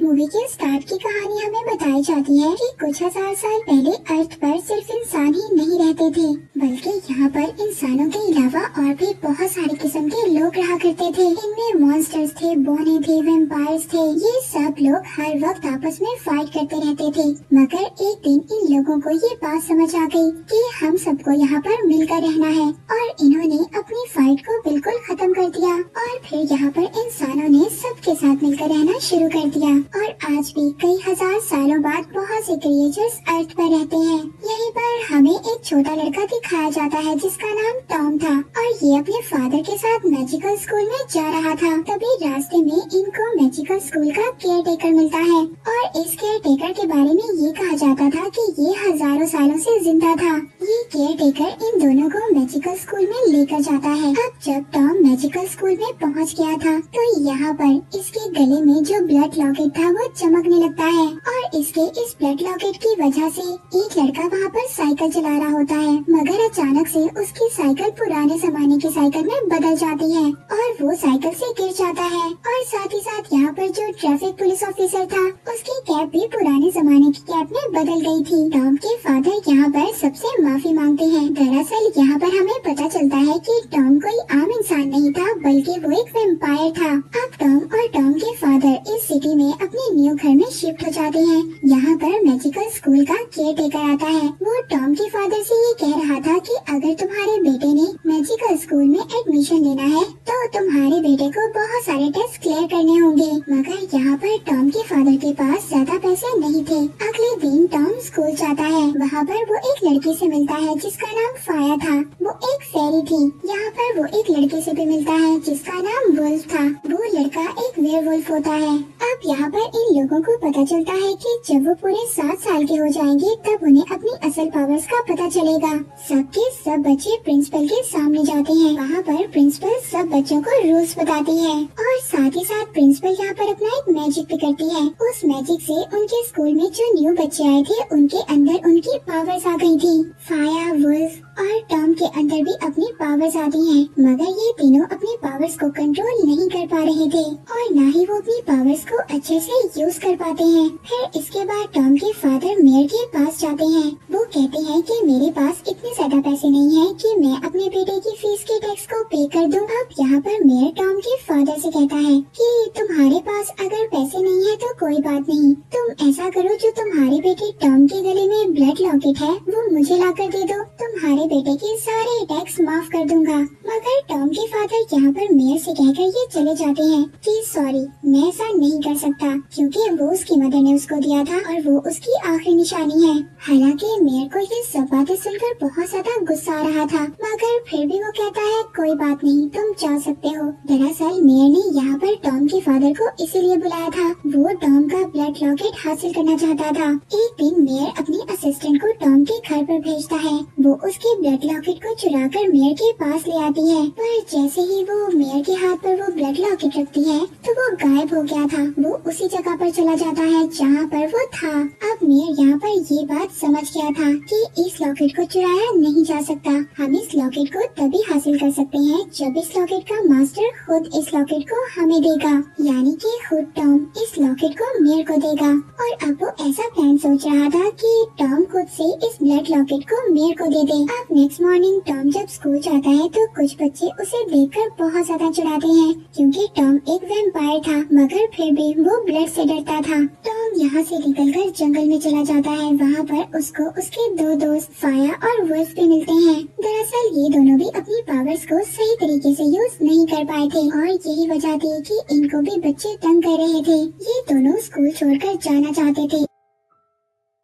Movie के start की कहानी हमें बताई जाती है कि कुछ हजार साल पहले अर्थ पर सिर्फ इंसान ही नहीं रहते थे, बल्कि यहाँ पर इंसानों के अलावा और भी बहुत सारे किस्म के लोग रहा करते थे। इनमें मॉन्स्टर्स थे, बौने थे, वैम्पायर्स थे। ये सब लोग हर वक्त आपस में फाइट करते रहते थे। मगर एक दिन इन लोगों को ये बात समझ आ गई कि हम सबको यहाँ पर मिलकर रहना है, और इन्होंने अपनी फाइट को बिल्कुल खत्म कर दिया। और फिर यहाँ पर इंसानों ने सबके साथ मिलकर रहना शुरू कर दिया। और आज भी कई हजार सालों बाद बहुत से क्रिएचर्स अर्थ पर रहते हैं। यहीं पर हमें एक छोटा लड़का दिखाया जाता है जिसका नाम टॉम था, और ये अपने फादर के साथ मैजिकल स्कूल में जा रहा था। तभी रास्ते में इनको मैजिकल स्कूल का केयर टेकर मिलता है, और इस केयर टेकर के बारे में ये कहा जाता था कि ये हजारों सालों से जिंदा था। ये केयर टेकर इन दोनों को मैजिकल स्कूल में लेकर जाता है। अब जब टॉम मैजिकल स्कूल में पहुंच गया था, तो यहाँ पर इसके गले में जो ब्लड लॉकेट था वो चमकने लगता है, और इसके इस ब्लड लॉकेट की वजह से एक लड़का वहाँ पर साइकिल चला रहा होता है। मगर अचानक से उसकी साइकिल पुराने जमाने की साइकिल में बदल जाती है, और वो साइकिल से गिर जाता है। और साथ ही साथ यहाँ पर जो ट्रैफिक पुलिस ऑफिसर था, उसकी कैप भी पुराने जमाने की कैप में बदल गई थी। टॉम के फादर यहाँ पर सबसे माफी मांगते हैं। दरअसल यहाँ पर हमें पता चलता है कि टॉम कोई आम इंसान नहीं था, बल्कि वो एक वैम्पायर था। अब टॉम और टॉम के फादर इस सिटी में अपने न्यू घर में शिफ्ट हो जाते हैं। यहाँ पर मैजिकल स्कूल का केयर टेकर आता है। वो टॉम के फादर से ये कह रहा था कि अगर तुम्हारे बेटे ने मैजिकल स्कूल में एडमिशन लेना है, तो तुम्हारे बेटे को बहुत सारे टेस्ट क्लियर करने होंगे। मगर यहाँ पर टॉम के फादर के पास ज्यादा पैसे नहीं थे। अगले दिन टॉम स्कूल जाता है। वहाँ पर वो एक लड़की से मिलता है जिसका नाम फाया था। वो एक फेरी थी। यहाँ पर वो एक लड़के से भी मिलता है जिसका नाम वुल्फ था। वो लड़का एक वेयरवुल्फ होता है। अब यहाँ पर इन लोगों को पता चलता है कि जब वो पूरे 7 साल के हो जाएंगे, तब उन्हें अपनी असल पावर्स का पता चलेगा। सबके सब बच्चे प्रिंसिपल के सामने जाते हैं। वहाँ पर प्रिंसिपल सब बच्चों को रूल्स बताती है, और साथ ही साथ प्रिंसिपल यहाँ पर अपना एक मैजिक भी करती है। उस मैजिक से उनके स्कूल में जो न्यू बच्चे आए थे, उनके अंदर उनकी पावर्स आ गई थी। फाया, वुल्फ और टॉम के अंदर भी अपनी पावर्स आती हैं, मगर ये तीनों अपनी पावर्स को कंट्रोल नहीं कर पा रहे थे, और न ही वो अपनी पावर्स को अच्छे से यूज कर पाते हैं। फिर इसके बाद टॉम के फादर मेयर के पास जाते हैं। वो कहते हैं कि मेरे पास इतने ज्यादा पैसे नहीं है कि मैं अपने बेटे की फीस के टैक्स को पे कर दूं। अब यहाँ पर मेयर टॉम के फादर से कहता है कि तुम्हारे पास अगर पैसे नहीं है तो कोई बात नहीं, तुम ऐसा करो, जो तुम्हारे बेटे टॉम के गले में ब्लड लॉकेट है वो मुझे ला कर दे दो, तुम्हारे बेटे के सारे टैक्स माफ कर दूंगा। मगर टॉम के फादर यहाँ पर मेयर से कहकर ये चले जाते हैं कि सॉरी, मैं ऐसा नहीं कर सकता, क्योंकि वो उसकी मदर ने उसको दिया था और वो उसकी आखिरी निशानी है। हालांकि मेयर को ये सब बातें सुनकर बहुत ज्यादा गुस्सा आ रहा था, मगर फिर भी वो कहता है कोई बात नहीं, तुम जा सकते हो। दरअसल मेयर ने यहाँ पर टॉम के फादर को इसीलिए बुलाया था, वो टॉम का ब्लड लॉकेट हासिल करना चाहता था। एक दिन मेयर अपनी असिस्टेंट को टॉम के घर पर भेजता है। वो उसके ब्लड लॉकेट को चुराकर मेयर के पास ले आती है, पर जैसे ही वो मेयर के हाथ पर वो ब्लड लॉकेट रखती है, तो वो गायब हो गया था। वो उसी जगह पर चला जाता है जहाँ पर वो था। अब मेयर यहाँ पर ये बात समझ गया था कि इस लॉकेट को चुराया नहीं जा सकता। हम इस लॉकेट को तभी हासिल कर सकते हैं जब इस लॉकेट का मास्टर खुद इस लॉकेट को हमें देगा, यानी कि खुद टॉम इस लॉकेट को मेयर को देगा। और अब वो ऐसा प्लान सोच रहा था कि टॉम खुद से इस ब्लड लॉकेट को मेयर को दे दे। अब नेक्स्ट मॉर्निंग टॉम जब स्कूल जाता है, तो कुछ बच्चे उसे देखकर बहुत ज्यादा चिढ़ाते हैं, क्योंकि टॉम एक वैम्पायर था, मगर फिर भी वो ब्लड से डरता था। टॉम यहाँ से निकलकर जंगल में चला जाता है। वहाँ पर उसको उसके 2 दोस्त फाया और वुल्फ भी मिलते हैं। दरअसल ये दोनों भी अपनी पावर्स को सही तरीके से यूज नहीं कर पाए थे, और यही वजह थी कि इनको भी बच्चे तंग कर रहे थे। ये दोनों स्कूल छोड़कर जाना चाहते थे।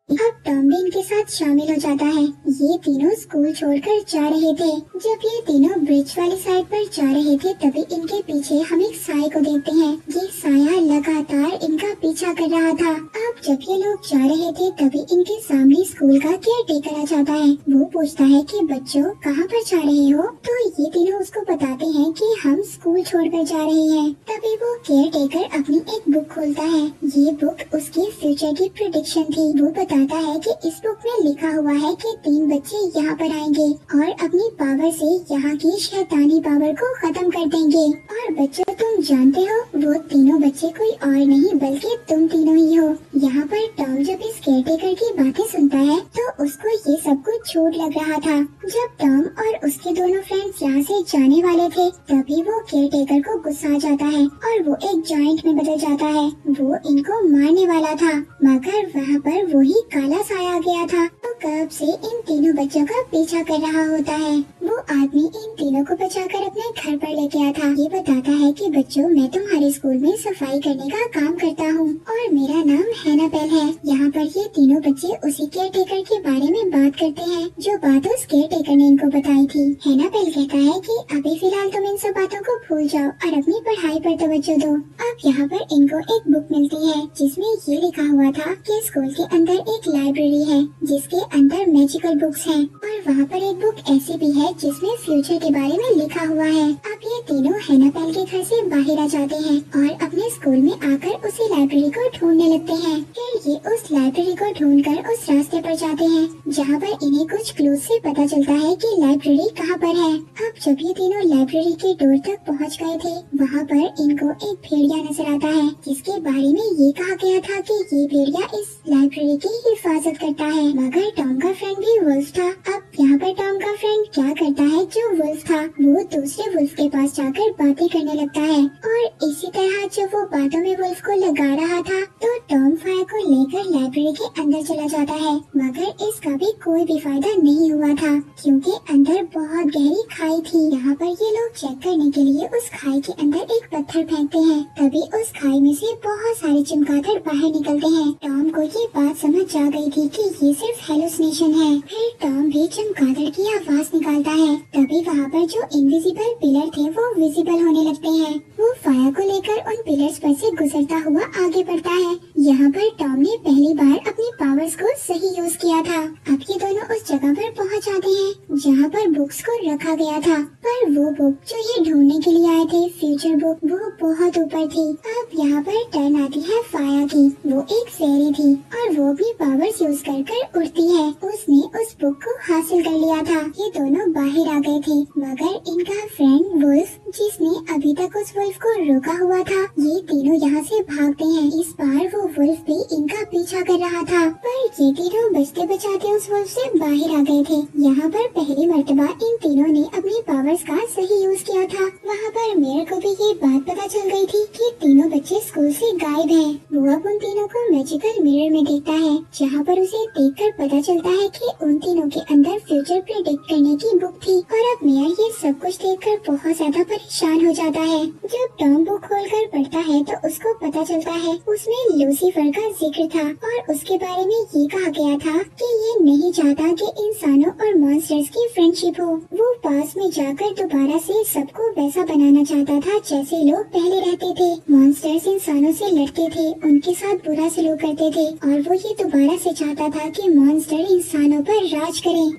अब टॉम भी इनके साथ शामिल हो जाता है। ये तीनों स्कूल छोड़कर जा रहे थे। जब ये तीनों ब्रिज वाली साइड पर जा रहे थे, तभी इनके पीछे हम एक साय को देखते हैं। ये साया लगातार इनका पीछा कर रहा था। अब जब ये लोग जा रहे थे, तभी इनके सामने स्कूल का केयर टेकर आ जाता है। वो पूछता है कि बच्चों कहाँ पर जा रहे हो? तो ये तीनों उसको बताते हैं कि हम स्कूल छोड़कर जा रहे हैं। तभी वो केयर टेकर अपनी एक बुक खोलता है। ये बुक उसकी फ्यूचर की प्रेडिक्शन थी। वो बताता है कि इस बुक में लिखा हुआ है कि 3 बच्चे यहाँ पर आएंगे और अपनी पावर से यहाँ की शैतानी पावर को खत्म कर देंगे, और बच्चों तुम जानते हो वो तीनों बच्चे कोई और नहीं बल्कि तुम तीनों ही हो। यहाँ पर टॉम जब इस केयरटेकर की बातें सुनता है तो उसको ये सब कुछ झूठ लग रहा था। जब टॉम और उसके दोनों फ्रेंड्स यहाँ से जाने वाले थे तभी वो केयरटेकर को गुस्सा आ जाता है और वो एक जायंट में बदल जाता है। वो इनको मारने वाला था मगर वहाँ पर वही काला साया आ गया था। तो कब से इन तीनों बच्चों का पीछा कर रहा होता है। वो आदमी इन तीनों को बचाकर अपने घर पर लेके आया था। ये बताता है कि बच्चों मैं तुम्हारे स्कूल में सफाई करने का काम करता हूँ और मेरा नाम हैनापेल है। यहाँ पर ये तीनों बच्चे उसी केयरटेकर के बारे में बात करते हैं जो बात उस केयरटेकर ने इनको बताई थी। हैनापेल कहता है कि अभी फिलहाल तुम इन सब बातों को भूल जाओ और अपनी पढ़ाई पर तवज्जो दो। अब यहाँ पर इनको एक बुक मिलती है जिसमें ये लिखा हुआ था कि स्कूल के अंदर एक लाइब्रेरी है जिसके अंदर मैजिकल बुक्स हैं और वहाँ पर एक बुक ऐसी भी है जिसमें फ्यूचर के बारे में लिखा हुआ है। अब ये तीनों हैनापेल के घर से बाहर आ जाते हैं और अपने स्कूल में आकर उसी लाइब्रेरी को ढूंढने लगते हैं। फिर ये उस लाइब्रेरी को ढूंढकर उस रास्ते पर जाते हैं जहाँ पर इन्हें कुछ क्लूज से पता चलता है कि लाइब्रेरी कहाँ पर है। अब जब ये तीनों लाइब्रेरी के डोर तक पहुँच गए थे वहाँ पर इनको एक भेड़िया नजर आता है जिसके बारे में ये कहा गया था कि ये भेड़िया इस लाइब्रेरी की हिफाजत करता है। मगर टॉम का फ्रेंड भी वुल्फ था। अब यहाँ पर टॉम का फ्रेंड क्या करता है, जो वुल्फ था वो दूसरे वुल्फ के पास जाकर बातें करने लगता है और इसी तरह जब वो बातों में वुल्फ को लगा रहा था तो टॉम फायर को लेकर लाइब्रेरी के अंदर चला जाता है। मगर इसका भी कोई भी फायदा नहीं हुआ था क्योंकि अंदर बहुत गहरी खाई थी। यहाँ पर ये लोग चेक करने के लिए उस खाई के अंदर एक पत्थर फेंकते हैं। तभी उस खाई में से बहुत सारे चमगादड़ बाहर निकलते हैं। टॉम को ये बात समझ आ गई थी कि ये सिर्फ हेलुसिनेशन है। फिर टॉम भी चमगादड़ की आवाज निकालता है। तभी वहाँ पर जो इनविजिबल पिलर थे वो विजिबल होने लगते हैं। वो फायर को लेकर उन पिलर्स पर से गुजरता हुआ आगे बढ़ता है। यहाँ पर टॉम ने पहली बार अपनी पावर्स को सही यूज किया था। अब ये दोनों उस जगह पर पहुँच जाते हैं जहाँ पर बुक्स को रखा गया था। पर वो बुक जो ये ढूंढने के लिए आए थे, फ्यूचर बुक, वो बहुत ऊपर थी। अब यहाँ पर टर्न आती है फायर की। वो एक फेरी थी और वो भी पावर्स यूज कर उड़ती है। उसने उस बुक को हासिल कर लिया था। ये दोनों बाहर आ गए थे मगर इनका फ्रेंड वुल्फ जिसने अभी तक उस वुल्फ को रोका हुआ था, ये तीनों यहाँ से भागते हैं। इस बार वो वुल्फ भी इनका पीछा कर रहा था पर ये तीनों बचते बचाते उस वुल्फ से बाहर आ गए थे। यहाँ पर पहली मर्तबा इन तीनों ने अपनी पावर्स का सही यूज किया था। वहाँ पर मेयर को भी ये बात पता चल गई थी कि तीनों बच्चे स्कूल से गायब हैं। वो अब उन तीनों को मैजिकल मिरर में देखता है जहाँ पर उसे देखकर पता चलता है कि उन तीनों के अंदर फ्यूचर प्रेडिक्ट करने की बुक थी। और अब मेयर ये सब कुछ देखकर बहुत ज्यादा परेशान हो जाता है। जब टॉम बुक खोलकर पढ़ता है तो उसको पता चलता है उसमें लूसीफर का जिक्र था और उसके बारे में ये कहा गया था कि ये नहीं चाहता कि इंसानों और मॉन्स्टर्स की फ्रेंडशिप हो। वो पास में जाकर दोबारा से सबको वैसा बनाना चाहता था जैसे लोग पहले रहते थे। मॉन्स्टर्स इंसानों से लड़ते थे, उनके साथ बुरा सलूक करते थे और वो ये दोबारा से चाहता था कि मॉन्स्टर इंसानों पर राज करें।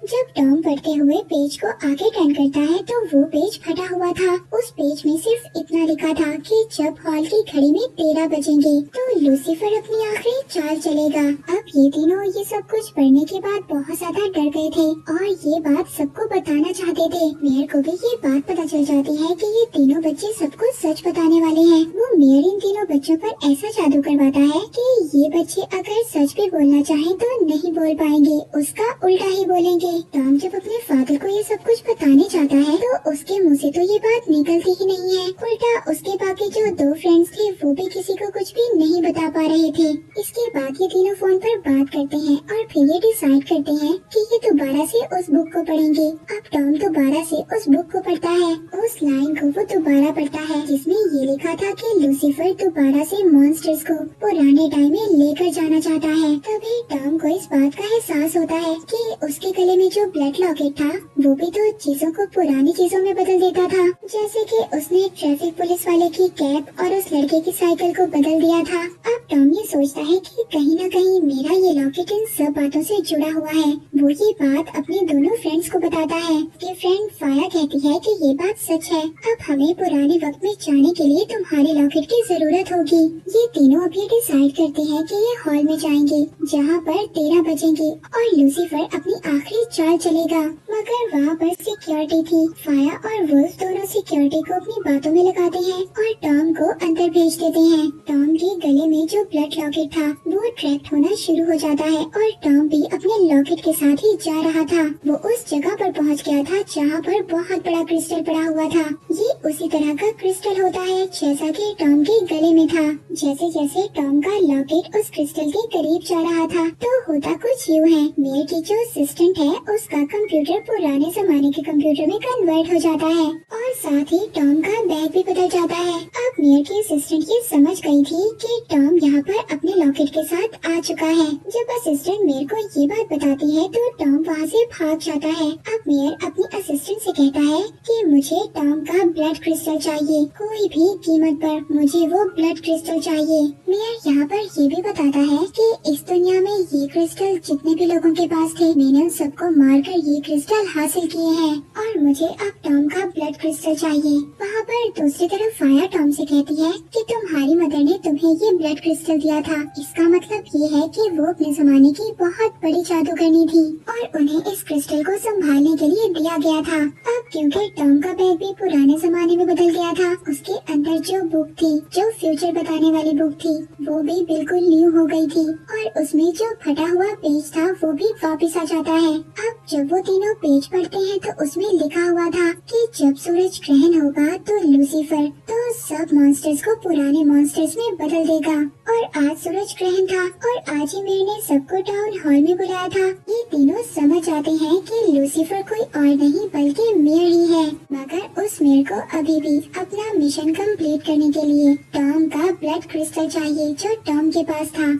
जब टॉम पढ़ते हुए पेज को आगे टर्न करता है तो वो पेज फटा हुआ था। उस पेज में सिर्फ इतना लिखा था कि जब हॉल की घड़ी में 13 बजेंगे तो लूसीफर अपनी आखिरी चाल चलेगा। अब ये तीनों ये सब कुछ पढ़ने के बाद बहुत ज्यादा डर गए थे और ये बात सबको बताना चाहते थे। मेयर को भी ये बात पता चल जाती है कि ये तीनों बच्चे सबको सच बताने वाले हैं। वो मेयर इन तीनों बच्चों पर ऐसा जादू करवाता है कि ये बच्चे अगर सच भी बोलना चाहें तो नहीं बोल पाएंगे, उसका उल्टा ही बोलेंगे। टॉम जब अपने फादर को ये सब कुछ बताने जाता है तो उसके मुंह से तो ये बात निकलती ही नहीं है। उल्टा उसके बाकी जो 2 फ्रेंड्स थे वो भी किसी को कुछ भी नहीं बता पा रहे थे। इसके बाद ये तीनों फोन पर बात करते हैं और फिर ये डिसाइड करते हैं कि ये दोबारा से उस बुक को पढ़ेंगे। अब टॉम दोबारा से उस बुक को पढ़ता है। उस लाइन को वो दोबारा पढ़ता है जिसमें ये लिखा था कि लूसीफर दोबारा से मॉन्स्टर्स को पुराने टाइम में लेकर जाना चाहता है। तभी टॉम को इस बात का एहसास होता है कि उसके गले में जो ब्लड लॉकेट था वो भी तो चीजों को पुरानी चीजों में बदल देता था। जैसे कि उसने ट्रैफिक पुलिस वाले की कैप और उस लड़के की साइकिल को बदल दिया था। अब टॉम ये सोचता है कि कहीं न कहीं मेरा ये लॉकेट इन सब बातों से जुड़ा हुआ है। वो ये बात अपने दोनों फ्रेंड्स को बताता है। कि फ्रेंड फाया कहती है कि ये बात सच है, अब हमें पुराने वक्त में जाने के लिए तुम्हारे लॉकेट की जरूरत होगी। ये तीनों अभी डिसाइड करते हैं कि ये हॉल में जाएंगे जहाँ पर 13 बजेंगे और लूसीफर अपनी आखिरी चाल चलेगा। मगर वहाँ पर सिक्योरिटी थी। फाया और वुल्फ दोनों सिक्योरिटी को अपनी बातों में लगाते हैं और टॉम को अंदर भेज देते हैं। टॉम के गले में जो ब्लड लॉकेट था वो अट्रैक्ट होना शुरू हो जाता है और टॉम भी अपने लॉकेट के साथ ही जा रहा था। वो उस जगह पर पहुंच गया था जहाँ पर बहुत बड़ा क्रिस्टल पड़ा हुआ था। ये उसी तरह का क्रिस्टल होता है जैसा कि टॉम के गले में था। जैसे जैसे टॉम का लॉकेट उस क्रिस्टल के करीब जा रहा था तो होता कुछ यूँ है, मेयर की जो असिस्टेंट है उसका कंप्यूटर पुराने जमाने के कंप्यूटर में कन्वर्ट हो जाता है और साथ ही टॉम का बैग भी बदल जाता है। अब मेयर की असिस्टेंट ये समझ गई थी कि टॉम यहाँ पर अपने लॉकेट के साथ आ चुका है। जब असिस्टेंट मेयर को ये बात बताती है तो टॉम वहाँ से भाग जाता है। अब मेयर अपनी असिस्टेंट से कहता है कि मुझे टॉम का ब्लड क्रिस्टल चाहिए, कोई भी कीमत पर मुझे वो ब्लड क्रिस्टल चाहिए। मेयर यहाँ पर ये भी बताता है कि इस दुनिया में ये क्रिस्टल जितने भी लोगों के पास थे मैंने उन सबको मारकर ये क्रिस्टल हासिल किए हैं और मुझे अब टॉम का ब्लड क्रिस्टल चाहिए। वहाँ पर दूसरी तरफ फाया टॉम से कहती है कि तुम्हारी मदर ने तुम्हें ये ब्लड क्रिस्टल दिया था, इसका मतलब ये है कि वो अपने जमाने की बहुत बड़ी जादूगरनी थी और उन्हें इस क्रिस्टल को संभालने के लिए दिया गया था। अब क्योंकि टॉम का बैग भी पुराने जमाने में बदल गया था, उसके अंदर जो बुक थी, जो फ्यूचर बताने वाली बुक थी, वो भी बिल्कुल न्यू हो गई थी और उसमें जो फटा हुआ पेज था वो भी वापस आ जाता है। अब जब वो तीनों पेज पढ़ते हैं तो उसमें लिखा हुआ था कि जब सूरज ग्रहण होगा तो लूसीफर तो सब मॉन्स्टर्स को पुराने मॉन्स्टर्स में बदल देगा। और आज सूरज ग्रहण था और आज ही मेयर ने सबको टाउन हॉल में बुलाया था। ये तीनों समझ आते हैं कि लूसीफर कोई और नहीं बल्कि मेयर ही है। मगर उस मेयर को अभी भी अपना मिशन कंप्लीट करने के लिए टॉम का ब्लड क्रिस्टल चाहिए जो टॉम के पास था।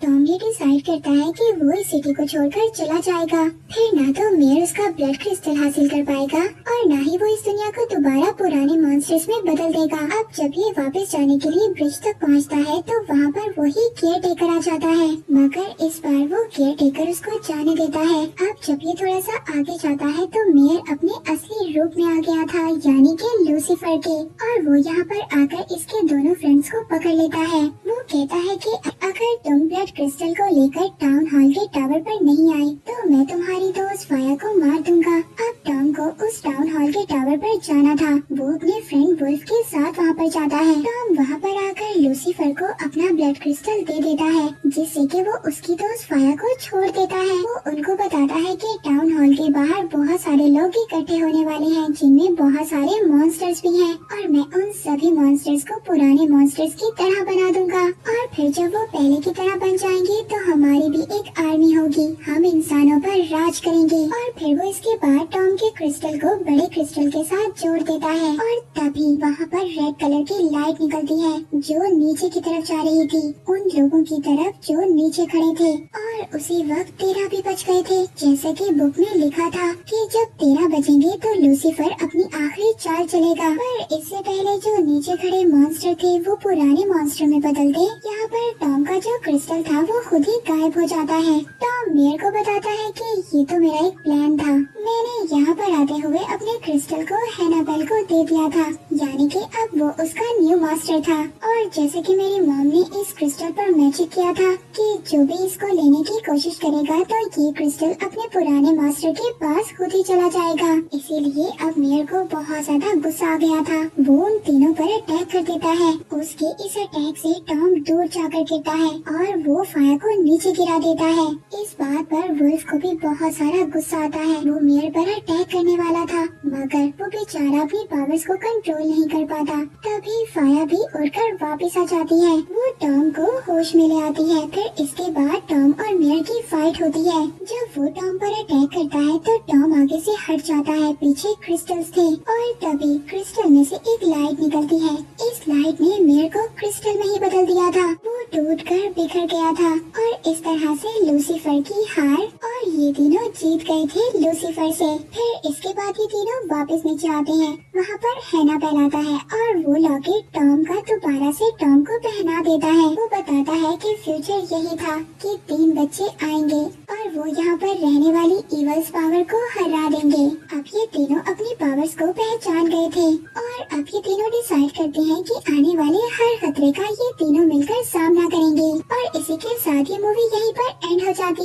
टॉम ये डिसाइड करता है कि वो इस सिटी को छोड़कर चला जाएगा। फिर ना तो मेयर उसका ब्लड क्रिस्टल हासिल कर पाएगा और ना ही वो इस दुनिया को दोबारा पुराने मॉन्स्टर्स में बदल देगा। अब जब ये वापस जाने के लिए ब्रिज तक पहुंचता है तो वहाँ पर वही केयर टेकर आ जाता है, मगर इस बार वो केयर टेकर उसको जाने देता है। अब जब ये थोड़ा सा आगे जाता है तो मेयर अपने असली रूप में आ गया था, यानी कि लूसीफर के, और वो यहाँ पर आकर इसके दोनों फ्रेंड्स को पकड़ लेता है। वो कहता है कि अगर तुम ब्लड क्रिस्टल को लेकर टाउन हॉल के टावर पर नहीं आए तो मैं तुम्हारी दोस्त फाया को मार दूंगा। अब टॉम को उस टाउन हॉल के टावर पर जाना था। वो अपने फ्रेंड वुल्फ के साथ वहाँ पर जाता है। टॉम वहाँ पर आकर लूसीफर को अपना ब्लड क्रिस्टल दे देता है जिससे कि वो उसकी दोस्त फाया को छोड़ देता है। वो उनको बताता है कि टाउन हॉल के बाहर बहुत सारे लोग इकट्ठे होने वाले हैं जिनमें बहुत सारे मॉन्स्टर्स भी हैं और मैं उन सभी मॉन्स्टर्स को पुराने मॉन्स्टर्स की तरह बना दूंगा और फिर जब वो पहले की तरह बन जाएंगे तो हमारी भी एक आर्मी होगी, हम इंसानों पर राज करेंगे। और फिर वो इसके बाद टॉम के क्रिस्टल को बड़े क्रिस्टल के साथ जोड़ देता है और तभी वहाँ पर रेड कलर की लाइट निकलती है जो नीचे की तरफ जा रही थी, उन लोगों की तरफ जो नीचे खड़े थे। और उसी वक्त 13 भी बज गए थे, जैसे कि बुक में लिखा था कि जब 13 बजेंगे तो लूसीफर अपनी आखिरी चाल चलेगा। पर इससे पहले जो नीचे खड़े मॉन्स्टर थे वो पुराने मॉन्स्टर में बदल गए। यहाँ पर टॉम का जो क्रिस्टल था वो खुद ही गायब हो जाता है। टॉम मेयर को बताता है कि ये तो मेरा एक प्लान था, मैंने यहाँ पर आते हुए अपने क्रिस्टल को हैनाबेल को दे दिया था, यानी कि अब वो उसका न्यू मास्टर था। और जैसे कि मेरी मॉम ने इस क्रिस्टल पर मैजिक किया था कि जो भी इसको लेने की कोशिश करेगा तो ये क्रिस्टल अपने पुराने मास्टर के पास खुद ही चला जाएगा। इसीलिए अब मेयर को बहुत ज्यादा गुस्सा आ गया था। वो उन तीनों पर अटैक कर देता है। उसके इस अटैक से टॉम दूर जाकर गिरता है और वो फाया को नीचे गिरा देता है। इस बात पर वुल्फ को भी बहुत सारा गुस्सा आता है। वो मेयर पर अटैक करने वाला था मगर वो बेचारा अपनी पावर्स को कंट्रोल नहीं कर पाता। तभी फाया भी उड़कर वापस आ जाती है। वो टॉम को होश में ले आती है। फिर इसके बाद टॉम और मेयर की फाइट होती है। जब वो टॉम पर अटैक करता है तो टॉम आगे से हट जाता है, पीछे क्रिस्टल्स थे और तभी क्रिस्टल में से एक लाइट निकलती है। इस लाइट ने मेयर को क्रिस्टल में ही बदल दिया था। वो टूटकर बिखर गया था और इस तरह से लूसीफर की हार और ये तीनों जीत गए थे लूसीफर से। फिर इसके बाद ये तीनों वापस नीचे आते हैं। वहाँ पर हैना पहनाता है और वो लॉकेट टॉम का दोबारा से टॉम को पहना देता है। वो बताता है कि फ्यूचर यही था कि 3 बच्चे आएंगे और वो यहाँ पर रहने वाली इवल्स पावर को हरा देंगे। अब ये तीनों अपनी पावर्स को पहचान गए थे और अब ये तीनों डिसाइड करते हैं कि आने वाले हर खतरे का ये तीनों मिलकर सामना करेंगे। और इसी के साथ ये मूवी यहीं पर एंड हो जाती है।